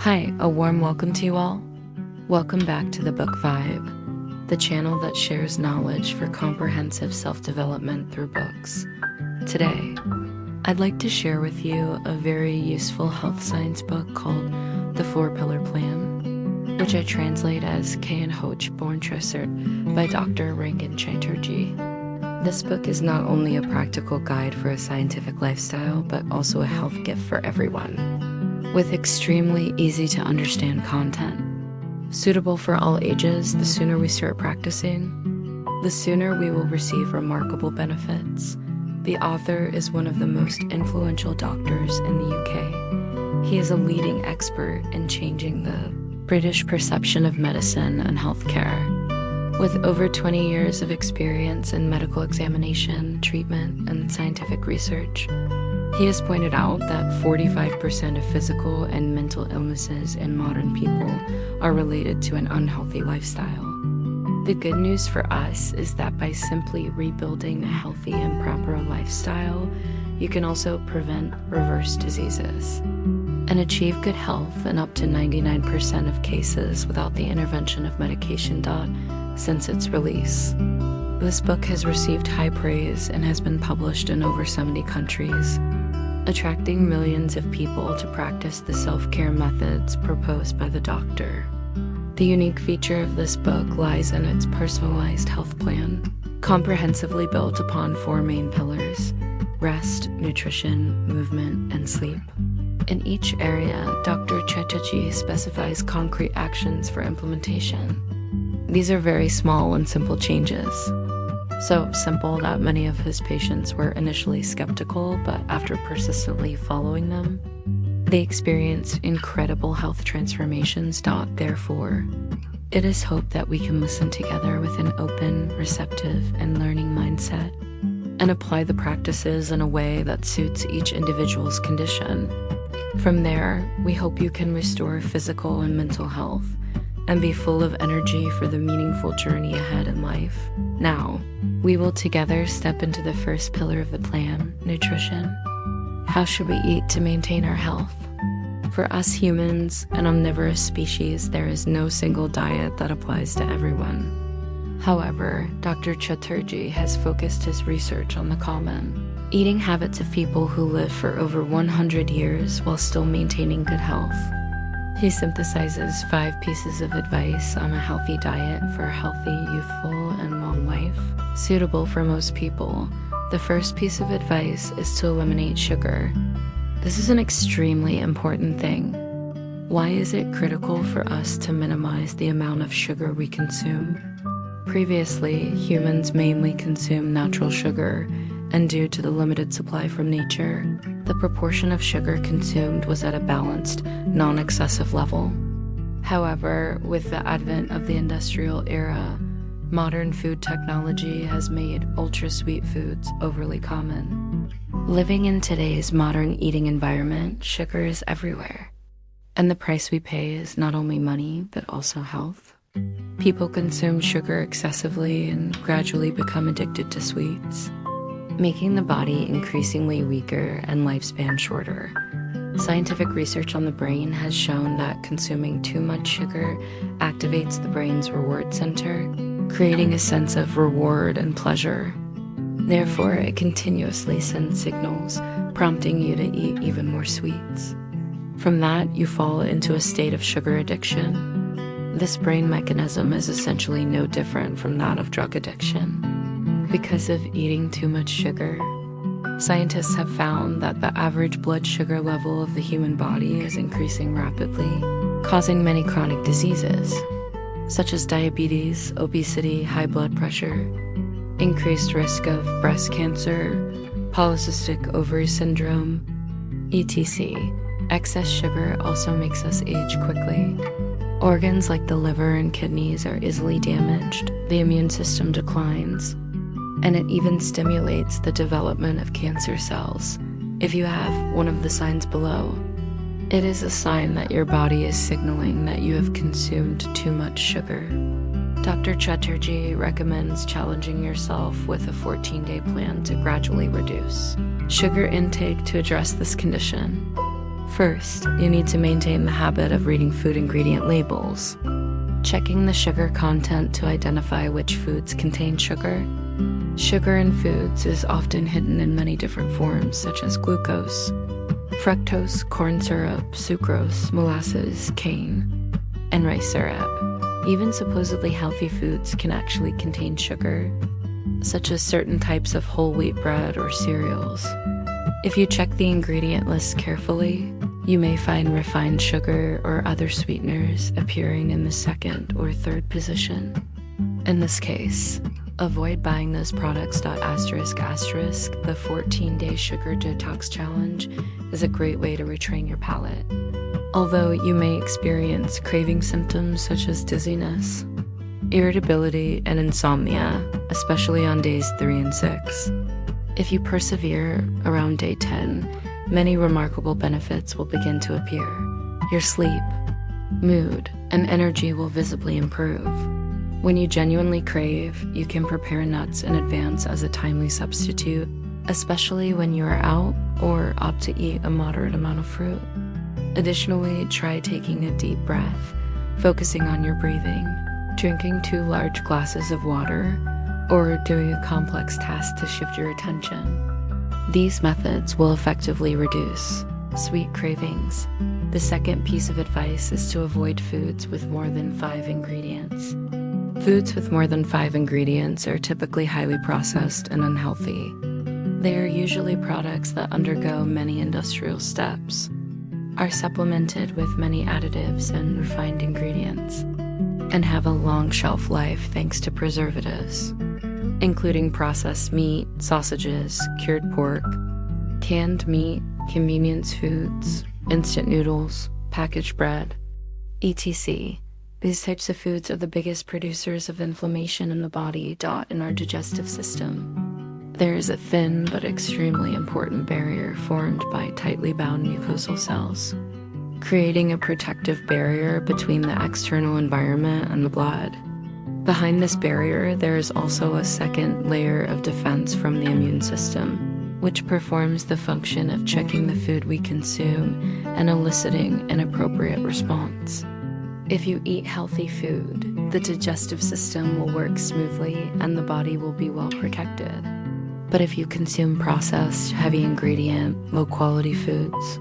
Hi, a warm welcome to you all. Welcome back to the Book Vibe, the channel that shares knowledge for comprehensive self-development through books. Today, I'd like to share with you a very useful health science book called The 4-Pillar Plan, which I translate as K Hoch Born Trissert by Dr. Rangan Chatterjee. This book is not only a practical guide for a scientific lifestyle, but also a health gift for everyone, with extremely easy to understand content. Suitable for all ages, the sooner we start practicing, the sooner we will receive remarkable benefits. The author is one of the most influential doctors in the UK. He is a leading expert in changing the British perception of medicine and healthcare. With over 20 years of experience in medical examination, treatment, and scientific research, he has pointed out that 45% of physical and mental illnesses in modern people are related to an unhealthy lifestyle. The good news for us is that by simply rebuilding a healthy and proper lifestyle, you can also prevent reverse diseases and achieve good health in up to 99% of cases without the intervention of medication since its release. This book has received high praise and has been published in over 70 countries, attracting millions of people to practice the self-care methods proposed by the doctor. The unique feature of this book lies in its personalized health plan, comprehensively built upon 4 main pillars: rest, nutrition, movement, and sleep. In each area, Dr. Chatterjee specifies concrete actions for implementation. These are very small and simple changes. So simple that many of his patients were initially skeptical, but after persistently following them, they experienced incredible health transformations. Therefore, it is hoped that we can listen together with an open, receptive, and learning mindset and apply the practices in a way that suits each individual's condition. From there, we hope you can restore physical and mental health and be full of energy for the meaningful journey ahead in life. Now, we will together step into the first pillar of the plan, nutrition. How should we eat to maintain our health? For us humans, an omnivorous species, there is no single diet that applies to everyone. However, Dr. Chatterjee has focused his research on the common eating habits of people who live for over 100 years while still maintaining good health. He synthesizes 5 pieces of advice on a healthy diet for a healthy, youthful, and long life, suitable for most people. The first piece of advice is to eliminate sugar. This is an extremely important thing. Why is it critical for us to minimize the amount of sugar we consume? Previously, humans mainly consumed natural sugar, and due to the limited supply from nature, the proportion of sugar consumed was at a balanced, non-excessive level. However, with the advent of the industrial era, modern food technology has made ultra-sweet foods overly common. Living in today's modern eating environment, sugar is everywhere, and the price we pay is not only money, but also health. People consume sugar excessively and gradually become addicted to sweets, making the body increasingly weaker and lifespan shorter. Scientific research on the brain has shown that consuming too much sugar activates the brain's reward center, creating a sense of reward and pleasure. Therefore, it continuously sends signals, prompting you to eat even more sweets. From that, you fall into a state of sugar addiction. This brain mechanism is essentially no different from that of drug addiction. Because of eating too much sugar, scientists have found that the average blood sugar level of the human body is increasing rapidly, causing many chronic diseases, such as diabetes, obesity, high blood pressure, increased risk of breast cancer, polycystic ovary syndrome, etc. Excess sugar also makes us age quickly. Organs like the liver and kidneys are easily damaged, the immune system declines, and it even stimulates the development of cancer cells. If you have one of the signs below, it is a sign that your body is signaling that you have consumed too much sugar. Dr. Chatterjee recommends challenging yourself with a 14-day plan to gradually reduce sugar intake to address this condition. First, you need to maintain the habit of reading food ingredient labels, checking the sugar content to identify which foods contain sugar. Sugar in foods is often hidden in many different forms, such as glucose, fructose, corn syrup, sucrose, molasses, cane, and rice syrup. Even supposedly healthy foods can actually contain sugar, such as certain types of whole wheat bread or cereals. If you check the ingredient list carefully, you may find refined sugar or other sweeteners appearing in the second or third position. In this case, avoid buying those products. The 14-day sugar detox challenge is a great way to retrain your palate. Although you may experience craving symptoms such as dizziness, irritability, and insomnia, especially on days 3 and 6. If you persevere around day 10, many remarkable benefits will begin to appear. Your sleep, mood, and energy will visibly improve. When you genuinely crave, you can prepare nuts in advance as a timely substitute, especially when you are out or opt to eat a moderate amount of fruit. Additionally, try taking a deep breath, focusing on your breathing, drinking 2 large glasses of water, or doing a complex task to shift your attention. These methods will effectively reduce sweet cravings. The second piece of advice is to avoid foods with more than 5 ingredients. Foods with more than 5 ingredients are typically highly processed and unhealthy. They are usually products that undergo many industrial steps, are supplemented with many additives and refined ingredients, and have a long shelf life thanks to preservatives, including processed meat, sausages, cured pork, canned meat, convenience foods, instant noodles, packaged bread, etc. These types of foods are the biggest producers of inflammation in the body. In our digestive system, there is a thin but extremely important barrier formed by tightly bound mucosal cells, creating a protective barrier between the external environment and the blood. Behind this barrier, there is also a second layer of defense from the immune system, which performs the function of checking the food we consume and eliciting an appropriate response. If you eat healthy food, the digestive system will work smoothly and the body will be well protected. But if you consume processed, heavy ingredient, low-quality foods,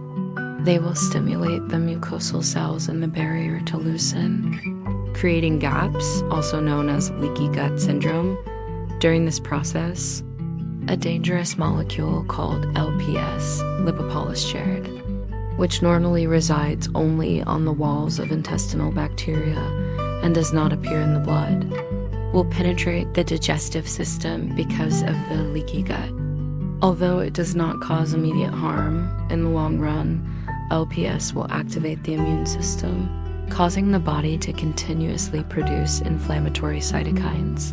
they will stimulate the mucosal cells in the barrier to loosen, creating gaps, also known as leaky gut syndrome. During this process, a dangerous molecule called LPS, lipopolysaccharide, which normally resides only on the walls of intestinal bacteria and does not appear in the blood, will penetrate the digestive system because of the leaky gut. Although it does not cause immediate harm, in the long run, LPS will activate the immune system, causing the body to continuously produce inflammatory cytokines.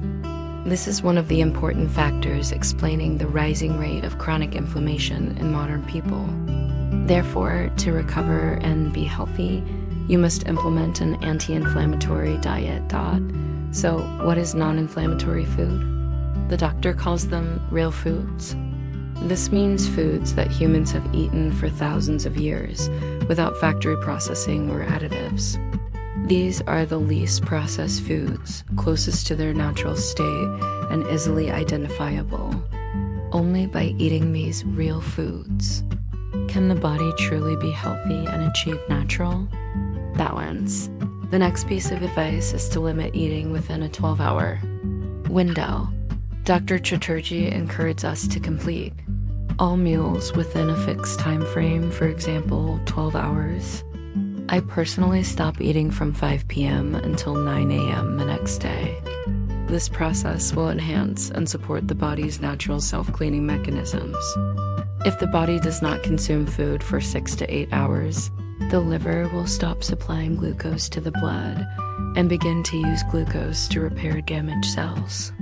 This is one of the important factors explaining the rising rate of chronic inflammation in modern people. Therefore, to recover and be healthy, you must implement an anti-inflammatory diet. So, what is non-inflammatory food? The doctor calls them real foods. This means foods that humans have eaten for thousands of years without factory processing or additives. These are the least processed foods, closest to their natural state and easily identifiable. Only by eating these real foods can the body truly be healthy and achieve natural balance. The next piece of advice is to limit eating within a 12-hour window. Dr. Chatterjee encourages us to complete all meals within a fixed time frame, for example, 12 hours. I personally stop eating from 5 p.m. until 9 a.m. the next day. This process will enhance and support the body's natural self-cleaning mechanisms. If the body does not consume food for 6 to 8 hours, the liver will stop supplying glucose to the blood and begin to use glucose to repair damaged cells.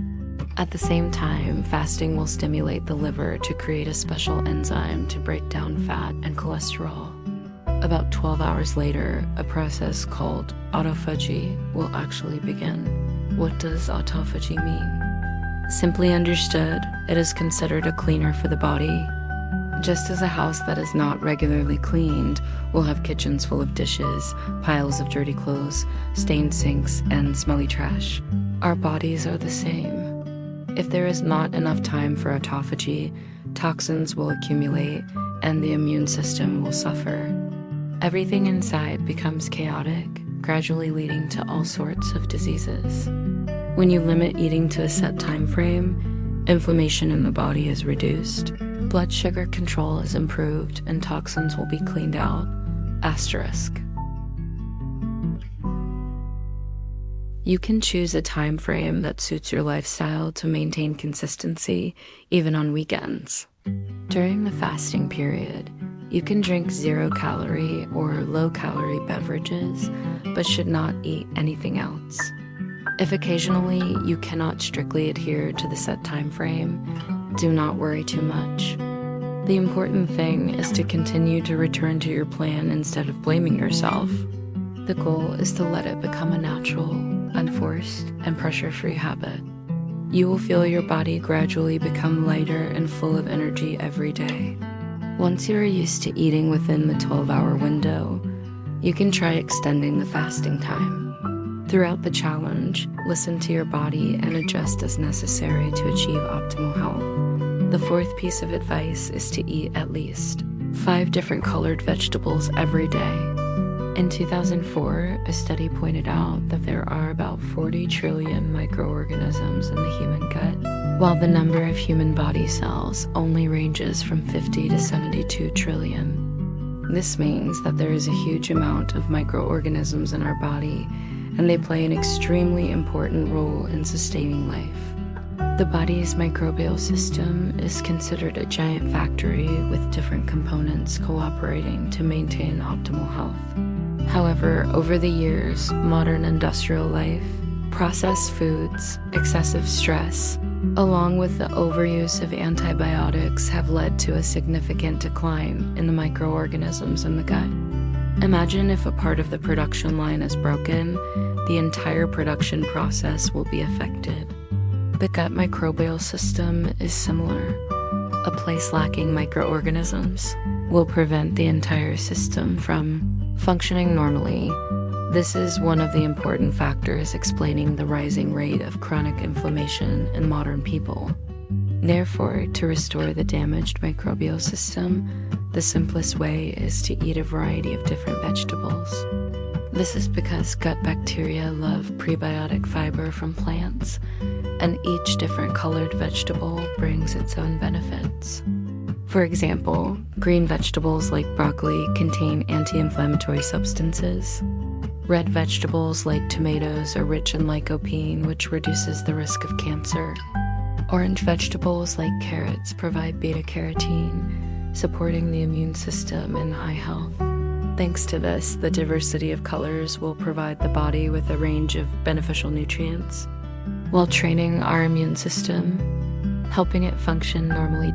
At the same time, fasting will stimulate the liver to create a special enzyme to break down fat and cholesterol. About 12 hours later, a process called autophagy will actually begin. What does autophagy mean? Simply understood, it is considered a cleaner for the body. Just as a house that is not regularly cleaned will have kitchens full of dishes, piles of dirty clothes, stained sinks, and smelly trash, our bodies are the same. If there is not enough time for autophagy, toxins will accumulate and the immune system will suffer. Everything inside becomes chaotic, gradually leading to all sorts of diseases. When you limit eating to a set time frame, inflammation in the body is reduced, blood sugar control is improved, and toxins will be cleaned out. Asterisk. You can choose a time frame that suits your lifestyle to maintain consistency, even on weekends. During the fasting period, you can drink 0-calorie or low-calorie beverages, but should not eat anything else. If occasionally you cannot strictly adhere to the set time frame, do not worry too much. The important thing is to continue to return to your plan instead of blaming yourself. The goal is to let it become a natural, unforced, and pressure-free habit. You will feel your body gradually become lighter and full of energy every day. Once you are used to eating within the 12-hour window, you can try extending the fasting time. Throughout the challenge, listen to your body and adjust as necessary to achieve optimal health. The fourth piece of advice is to eat at least 5 different colored vegetables every day. In 2004, a study pointed out that there are about 40 trillion microorganisms in the human gut, while the number of human body cells only ranges from 50 to 72 trillion. This means that there is a huge amount of microorganisms in our body, and they play an extremely important role in sustaining life. The body's microbial system is considered a giant factory with different components cooperating to maintain optimal health. However, over the years, modern industrial life, processed foods, excessive stress, along with the overuse of antibiotics have led to a significant decline in the microorganisms in the gut. Imagine if a part of the production line is broken, the entire production process will be affected. The gut microbial system is similar. A place lacking microorganisms will prevent the entire system from functioning normally. This is one of the important factors explaining the rising rate of chronic inflammation in modern people. Therefore, to restore the damaged microbial system, the simplest way is to eat a variety of different vegetables. This is because gut bacteria love prebiotic fiber from plants, and each different colored vegetable brings its own benefits. For example, green vegetables like broccoli contain anti-inflammatory substances. Red vegetables like tomatoes are rich in lycopene, which reduces the risk of cancer. Orange vegetables like carrots provide beta-carotene, supporting the immune system and eye health. Thanks to this, the diversity of colors will provide the body with a range of beneficial nutrients, while training our immune system, helping it function normally.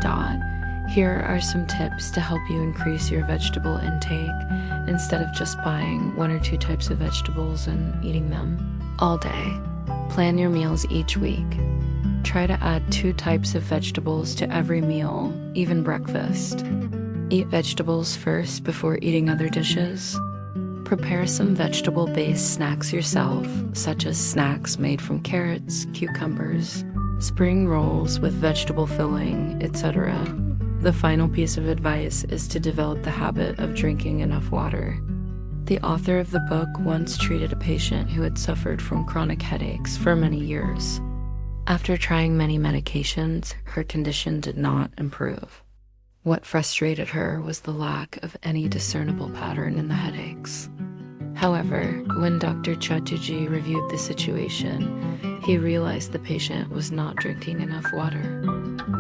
Here are some tips to help you increase your vegetable intake instead of just buying 1 or 2 types of vegetables and eating them all day. Plan your meals each week. Try to add 2 types of vegetables to every meal, even breakfast. Eat vegetables first before eating other dishes. Prepare some vegetable-based snacks yourself, such as snacks made from carrots, cucumbers, spring rolls with vegetable filling, etc. The final piece of advice is to develop the habit of drinking enough water. The author of the book once treated a patient who had suffered from chronic headaches for many years. After trying many medications, her condition did not improve. What frustrated her was the lack of any discernible pattern in the headaches. However, when Dr. Chatterjee reviewed the situation, he realized the patient was not drinking enough water.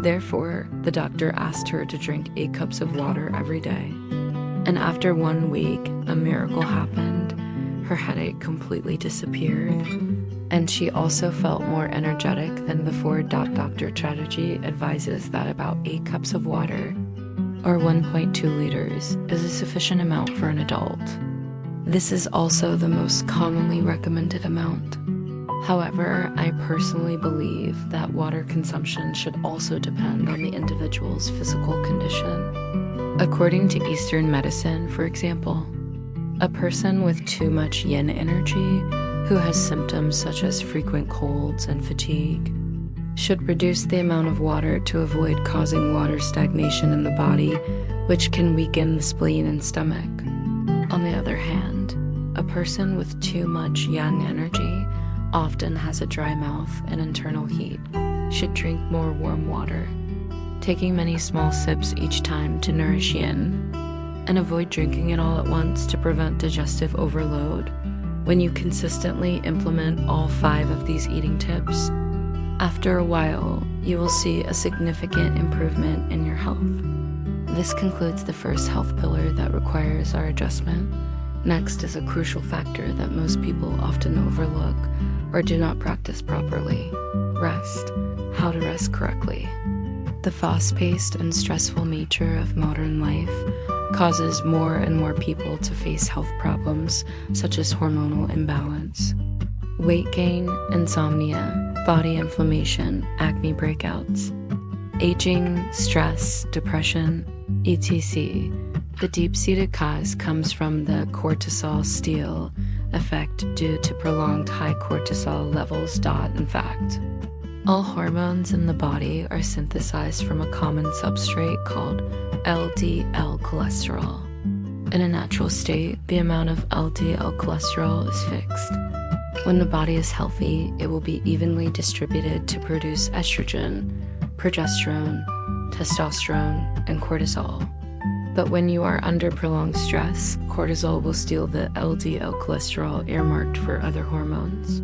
Therefore, the doctor asked her to drink 8 cups of water every day. And after 1 week, a miracle happened. Her headache completely disappeared, and she also felt more energetic than before. Dr. Chatterjee advises that about 8 cups of water, or 1.2 liters, is a sufficient amount for an adult. This is also the most commonly recommended amount. However, I personally believe that water consumption should also depend on the individual's physical condition. According to Eastern medicine, for example, a person with too much yin energy who has symptoms such as frequent colds and fatigue should reduce the amount of water to avoid causing water stagnation in the body, which can weaken the spleen and stomach. On the other hand, a person with too much yang energy often has a dry mouth and internal heat, should drink more warm water, taking many small sips each time to nourish yin, and avoid drinking it all at once to prevent digestive overload. When you consistently implement all 5 of these eating tips, after a while, you will see a significant improvement in your health. This concludes the first health pillar that requires our adjustment. Next is a crucial factor that most people often overlook or do not practice properly: rest. How to rest correctly. The fast-paced and stressful nature of modern life causes more and more people to face health problems such as hormonal imbalance, weight gain, insomnia, body inflammation, acne breakouts, aging, stress, depression, etc. The deep-seated cause comes from the cortisol-steal effect due to prolonged high cortisol levels. In fact, all hormones in the body are synthesized from a common substrate called LDL cholesterol. In a natural state, the amount of LDL cholesterol is fixed. When the body is healthy, it will be evenly distributed to produce estrogen, progesterone, testosterone, and cortisol. But when you are under prolonged stress, cortisol will steal the LDL cholesterol earmarked for other hormones.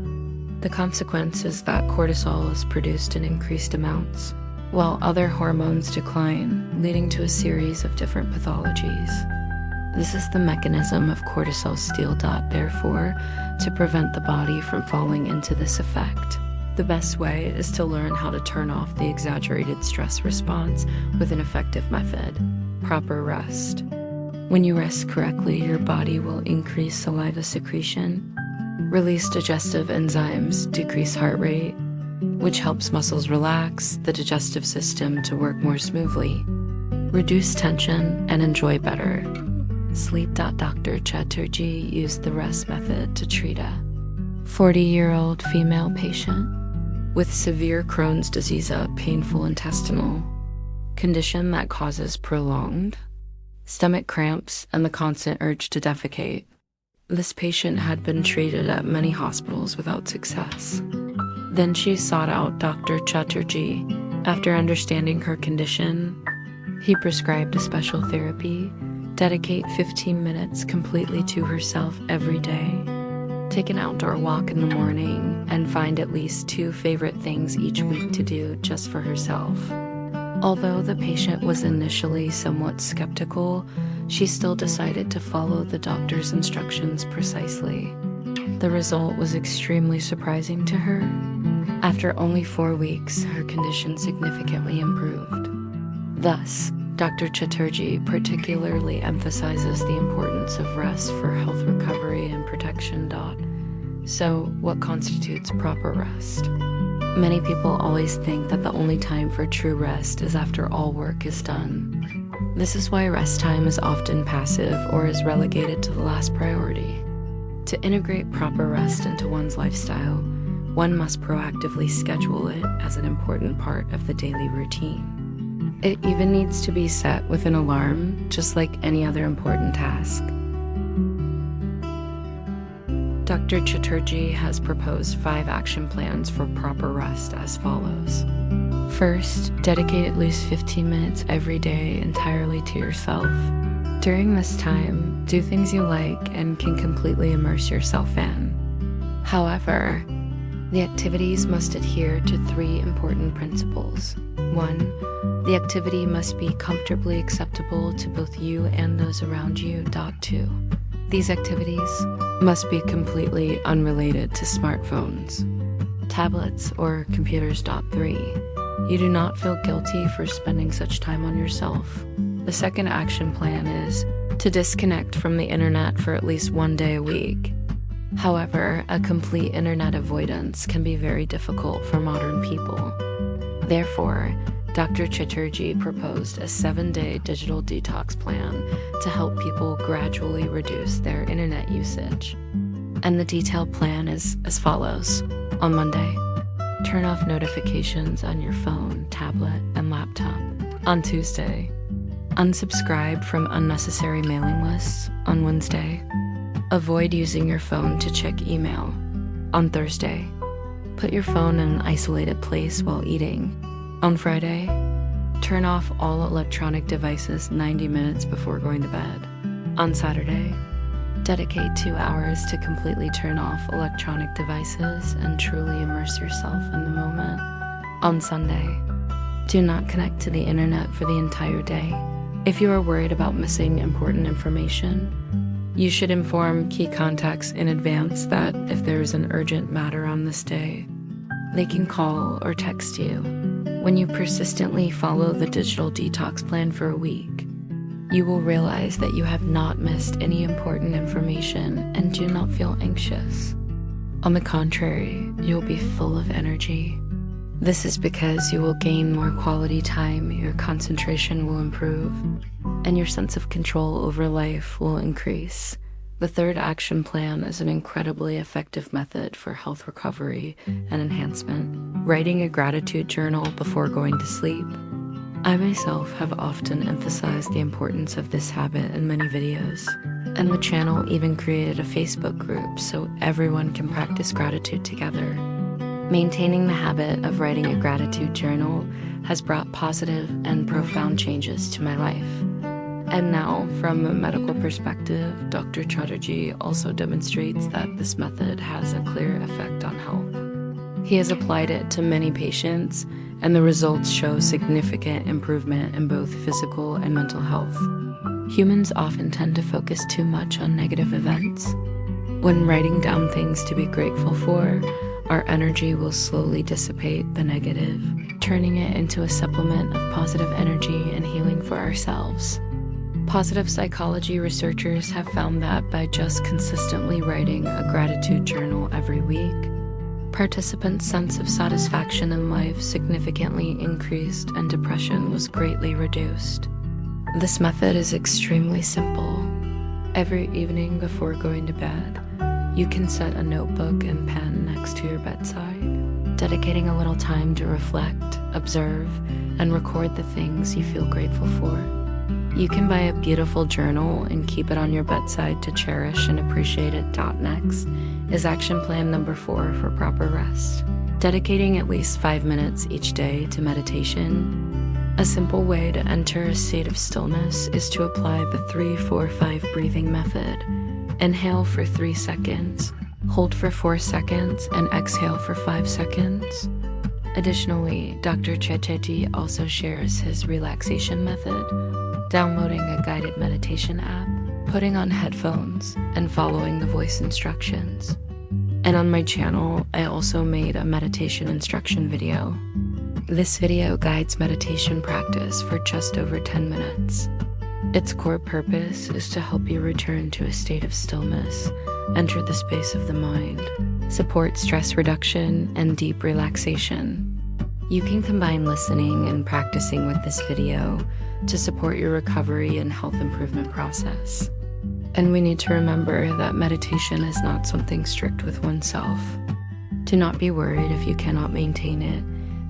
The consequence is that cortisol is produced in increased amounts, while other hormones decline, leading to a series of different pathologies. This is the mechanism of cortisol steal. Therefore, to prevent the body from falling into this effect, the best way is to learn how to turn off the exaggerated stress response with an effective method: proper rest. When you rest correctly, your body will increase saliva secretion, release digestive enzymes, decrease heart rate, which helps muscles relax, the digestive system to work more smoothly, reduce tension, and enjoy better sleep. Dr. Chatterjee used the rest method to treat a 40-year-old female patient with severe Crohn's disease, a painful intestinal condition that causes prolonged stomach cramps and the constant urge to defecate. This patient had been treated at many hospitals without success. Then she sought out Dr. Chatterjee. After understanding her condition, he prescribed a special therapy: dedicate 15 minutes completely to herself every day, take an outdoor walk in the morning, and find at least 2 favorite things each week to do just for herself. Although the patient was initially somewhat skeptical, she still decided to follow the doctor's instructions precisely. The result was extremely surprising to her. After only 4 weeks, her condition significantly improved. Thus, Dr. Chatterjee particularly emphasizes the importance of rest for health recovery and protection. So, what constitutes proper rest? Many people always think that the only time for true rest is after all work is done. This is why rest time is often passive or is relegated to the last priority. To integrate proper rest into one's lifestyle, one must proactively schedule it as an important part of the daily routine. It even needs to be set with an alarm, just like any other important task. Dr. Chatterjee has proposed 5 action plans for proper rest as follows. First, dedicate at least 15 minutes every day entirely to yourself. During this time, do things you like and can completely immerse yourself in. However, the activities must adhere to 3 important principles. 1. The activity must be comfortably acceptable to both you and those around you. 2. These activities must be completely unrelated to smartphones, tablets, or computers. 3. You do not feel guilty for spending such time on yourself. The second action plan is to disconnect from the internet for at least 1 day a week. However, a complete internet avoidance can be very difficult for modern people. Therefore, Dr. Chatterjee proposed a 7-day digital detox plan to help people gradually reduce their internet usage. And the detailed plan is as follows. On Monday, turn off notifications on your phone, tablet, and laptop. On Tuesday, unsubscribe from unnecessary mailing lists. On Wednesday, avoid using your phone to check email. On Thursday, put your phone in an isolated place while eating. On Friday, turn off all electronic devices 90 minutes before going to bed. On Saturday, dedicate 2 hours to completely turn off electronic devices and truly immerse yourself in the moment. On Sunday, do not connect to the internet for the entire day. If you are worried about missing important information, you should inform key contacts in advance that if there is an urgent matter on this day, they can call or text you. When you persistently follow the digital detox plan for a week, you will realize that you have not missed any important information and do not feel anxious. On the contrary, you will be full of energy. This is because you will gain more quality time, your concentration will improve, and your sense of control over life will increase. The third action plan is an incredibly effective method for health recovery and enhancement. Writing a gratitude journal before going to sleep. I myself have often emphasized the importance of this habit in many videos, and the channel even created a Facebook group so everyone can practice gratitude together. Maintaining the habit of writing a gratitude journal has brought positive and profound changes to my life. And now, from a medical perspective, Dr. Chatterjee also demonstrates that this method has a clear effect on health. He has applied it to many patients, and the results show significant improvement in both physical and mental health. Humans often tend to focus too much on negative events. When writing down things to be grateful for, our energy will slowly dissipate the negative, turning it into a supplement of positive energy and healing for ourselves. Positive psychology researchers have found that by just consistently writing a gratitude journal every week, participants' sense of satisfaction in life significantly increased and depression was greatly reduced. This method is extremely simple. Every evening before going to bed, you can set a notebook and pen next to your bedside, dedicating a little time to reflect, observe, and record the things you feel grateful for. You can buy a beautiful journal and keep it on your bedside to cherish and appreciate it. Next is action plan number 4 for proper rest. Dedicating at least 5 minutes each day to meditation. A simple way to enter a state of stillness is to apply the 3-4-5 breathing method. Inhale for 3 seconds, hold for 4 seconds, and exhale for 5 seconds. Additionally, Dr. Chatterjee also shares his relaxation method, downloading a guided meditation app, putting on headphones, and following the voice instructions. And on my channel, I also made a meditation instruction video. This video guides meditation practice for just over 10 minutes. Its core purpose is to help you return to a state of stillness, enter the space of the mind, support stress reduction, and deep relaxation. You can combine listening and practicing with this video to support your recovery and health improvement process. And we need to remember that meditation is not something strict with oneself. Do not be worried if you cannot maintain it,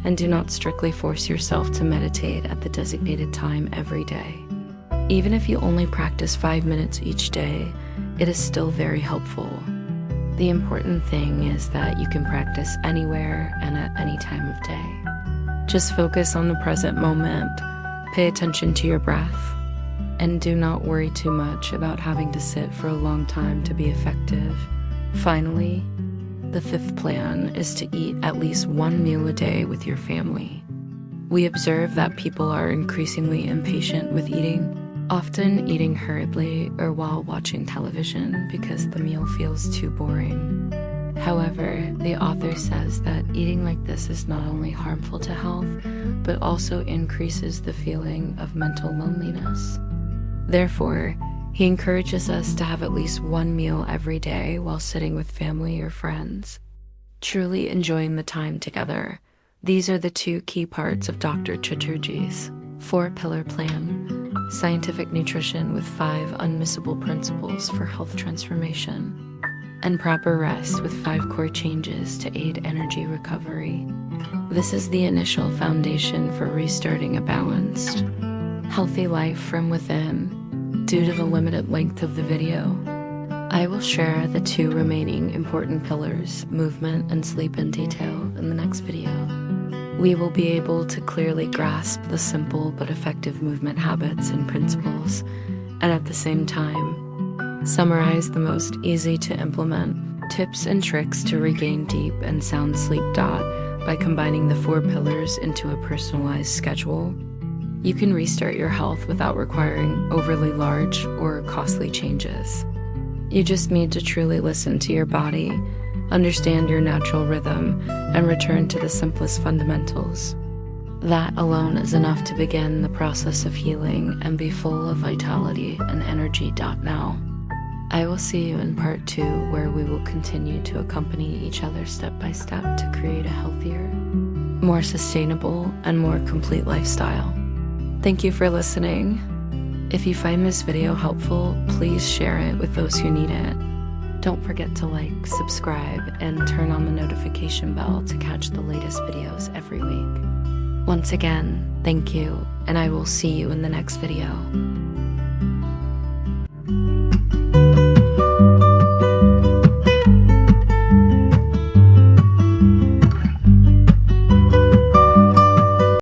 and do not strictly force yourself to meditate at the designated time every day. Even if you only practice 5 minutes each day, it is still very helpful. The important thing is that you can practice anywhere and at any time of day. Just focus on the present moment, pay attention to your breath, and do not worry too much about having to sit for a long time to be effective. Finally, the 5th plan is to eat at least 1 meal a day with your family. We observe that people are increasingly impatient with eating, often eating hurriedly or while watching television because the meal feels too boring. However, the author says that eating like this is not only harmful to health, but also increases the feeling of mental loneliness. Therefore, he encourages us to have at least 1 meal every day while sitting with family or friends, truly enjoying the time together. These are the two key parts of Dr. Chatterjee's 4-pillar plan: scientific nutrition with 5 unmissable principles for health transformation, and proper rest with 5 core changes to aid energy recovery. This is the initial foundation for restarting a balanced, healthy life from within. Due to the limited length of the video, I will share the 2 remaining important pillars, movement and sleep, in detail in the next video. We will be able to clearly grasp the simple but effective movement habits and principles, and at the same time, summarize the most easy to implement tips and tricks to regain deep and sound sleep. By combining the 4 pillars into a personalized schedule, you can restart your health without requiring overly large or costly changes. You just need to truly listen to your body, understand your natural rhythm, and return to the simplest fundamentals. That alone is enough to begin the process of healing and be full of vitality and energy. Now, I will see you in part 2, where we will continue to accompany each other step by step to create a healthier, more sustainable, and more complete lifestyle. Thank you for listening. If you find this video helpful, please share it with those who need it. Don't forget to like, subscribe, and turn on the notification bell to catch the latest videos every week. Once again, thank you, and I will see you in the next video.